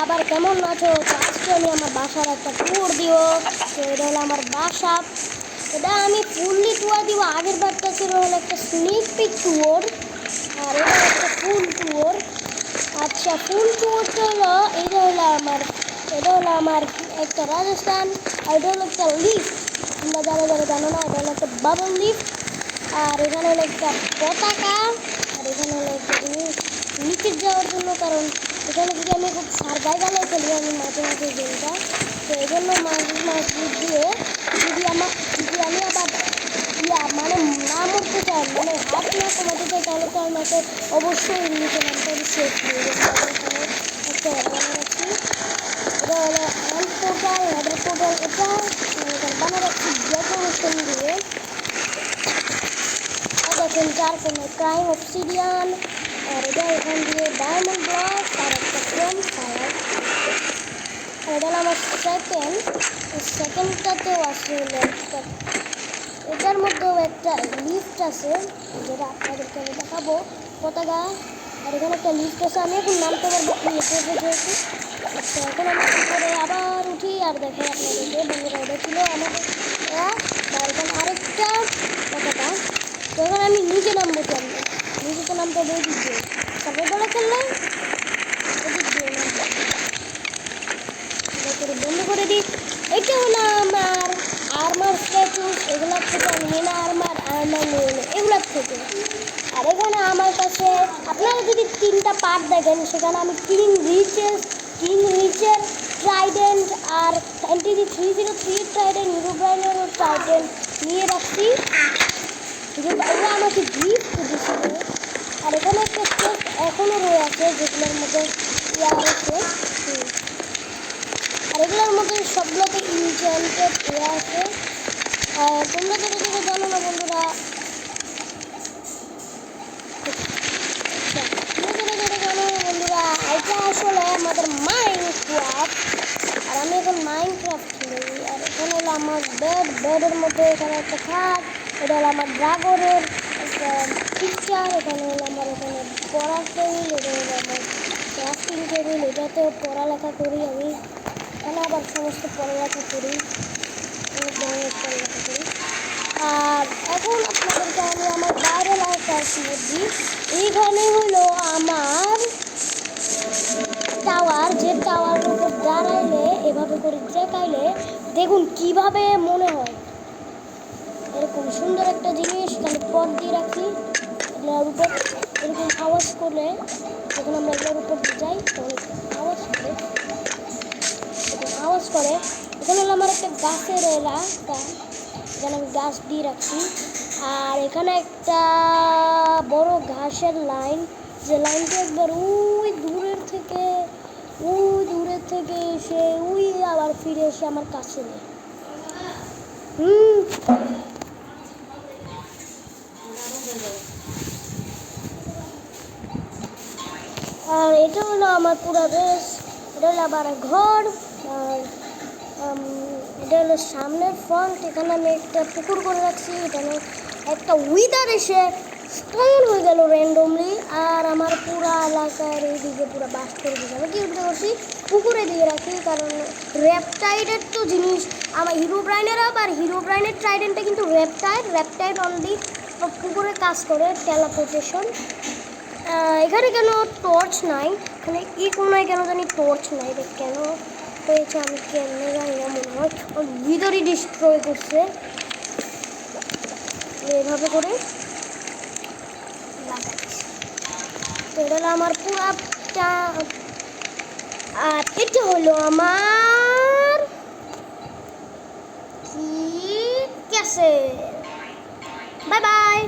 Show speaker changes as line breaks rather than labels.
আবার কেমন আছো? তো আজকে আমি আমার বাসার একটা ট্যুর দিব। তো এটা হলো আমার বাসা। এটা আমি ফুললি ট্যুর দিব। আগের বারটা ছিল হলো একটা স্নিক পিক ট্যুর, আর এটা একটা ফুল ট্যুর। আচ্ছা, ফুল ট্যুরটা হলো এটা হলো আমার একটা রাজস্থান, আর এটা হলো একটা লিফট। তোমরা যারা যারা জানো না, এটা হলো একটা বাবল লিফট। আর এখানে হলো একটা পতাকা, আর এখানে হলো একটা জিনিস নিচে যাওয়ার জন্য, কারণ এখানে যদি আমি খুব সার্ভাইভালে খেলি আমি মাঝে মাঝে গেমটা, তো এই জন্য মাঝে মাঝে দিয়ে যদি আমি আবার মানে না মরতে চাই, মানে হাত না কমাতে চাই, তাহলে তো আমাকে অবশ্যই নিচে নামতে হবে সেফ দিয়ে। এখানে একটা রাখছি, এটা হলো হ্যান্ড পোর্টাল, হেডার পোর্টাল। এটা বানা রাখছি ডেকোরেশন দিয়ে। দেখেন চার কোনো ক্রাইম অবসিডিয়ান, আর এটা এখান দিয়ে ডায়মন্ড ব্লক, আর একটা ক্রোম ফায়ার। এটা হলো আমার সেকেন্ডটাতেও আছে হলো একটা, এটার মধ্যেও একটা লিফট আছে, যেটা আপনাদেরকে আমি দেখাবো। পতাকা, আর এখানে একটা লিফট আছে। আমি এখন নামতে পারবো কি যেহেতু। আচ্ছা, এখন আমি করে আবার উঠি আর দেখো আপনাদেরকে বন্ধুরা, এটা ছিল আমাদের এখানে আরেকটা পতাকা। তো এখন আমি নিচে নামবো, কেমন নিচে তো নামতে হবে এদিক দিয়ে, তারপরে বলে খেললে এদিক দিয়ে নামবো। বন্ধ করে দিই। এটা হলো আমার আর্মার স্ট্যাচুস, এগুলোর থেকে আমি হেনা আর্মার নিয়ে এগুলোর থেকে। আর এখানে আমার কাছে আপনারা যদি 3টা পার্ট দেখেন, সেখানে আমি কিং রিচের ট্রাইডেন্ট আর এনটিজি 303 ট্রাইডেন্ট, ইউরোব্রাইনের ট্রাইডেন্ট নিয়ে রাখছি, যেগুলো আমাকে গিফট দিয়েছিল। আর এখানে একটা চেস্ট এখনও রয়ে আছে, যেগুলোর মধ্যে আছে, আর এগুলোর মধ্যে সবগুলোতে ইনজেন্টেড আছে। আর তোমরা যেটা যেটা জানো না বন্ধুরা, এটা আসলে আমাদের মাইনক্রাফট। আর আমি এখন মাইনক্রাফট খেলি। আর এখানে হলো আমার বেডের মধ্যে এখানে একটা খাট, এটা হলো আমার ড্রাগনের একটা পিকচার। এখানে হলো আমার এখানে পড়ার টেবিল, এটা হলো আমার ক্রাফটিং টেবিল, এটাতেও পড়ালেখা করি আমি। এখানে আবার সমস্ত পড়ালেখা করি, অনেক ধরনের পড়ালেখা করি। আর এখন আপনাদেরকে আমি আমার বাইরে লাইফটার দিই। এইখানে হলো আমার টাওয়ার, যে টাওয়ারের উপর দাঁড়াইলে এভাবে করে দেখাইলে দেখুন কিভাবে মনে হয় এরকম সুন্দর একটা জিনিস। এখানে পথ দিয়ে রাখি, এগুলোর উপর এরকম আওয়াজ করলে, যখন আমরা এগুলোর উপর যাই তখন আওয়াজ করে। এখানে হলো আমার একটা গাছের রাস্তা, এখানে আমি গাছ দিয়ে রাখছি। আর এখানে একটা বড় ঘাসের লাইন, যে লাইনটা একবার ওই দূরের থেকে এসে আবার ফিরে এসে আমার কাছে নেই। আর এটা হলো আমার পুরো বেশ, এটা হলো আবার ঘর। আর এটা হলো সামনের ফ্রন্ট, এখানে আমি একটা পুকুর করে রাখছি। এখানে একটা উইদার এসে স্পন হয়ে গেল র্যান্ডমলি, আর আমার পুরা এলাকার এইদিকে পুরো বাস করে দিয়েছে। আমি কি করছি, পুকুরে দিয়ে রাখি, কারণ র্যাপটাইডের তো জিনিস আমার হিরোব্রাইনের ট্রাইডেন্টটা কিন্তু র্যাপটাইড অনলি পুকুরে কাজ করে, টেলিপোর্টেশন। এখানে কেন টর্চ নাই, এখানে কোনায় কেন জানি টর্চ নাই, এটা কেন হয়েছে আমি কেমনে জানি না, মনে হয় ভিতরই ডিস্ট্রয় করছে। এভাবে করে লাগাচ্ছি, তো এটা হলো আমার পুরাটা। আর এটা হলো আমার কি ক্যাসেল। Bye bye.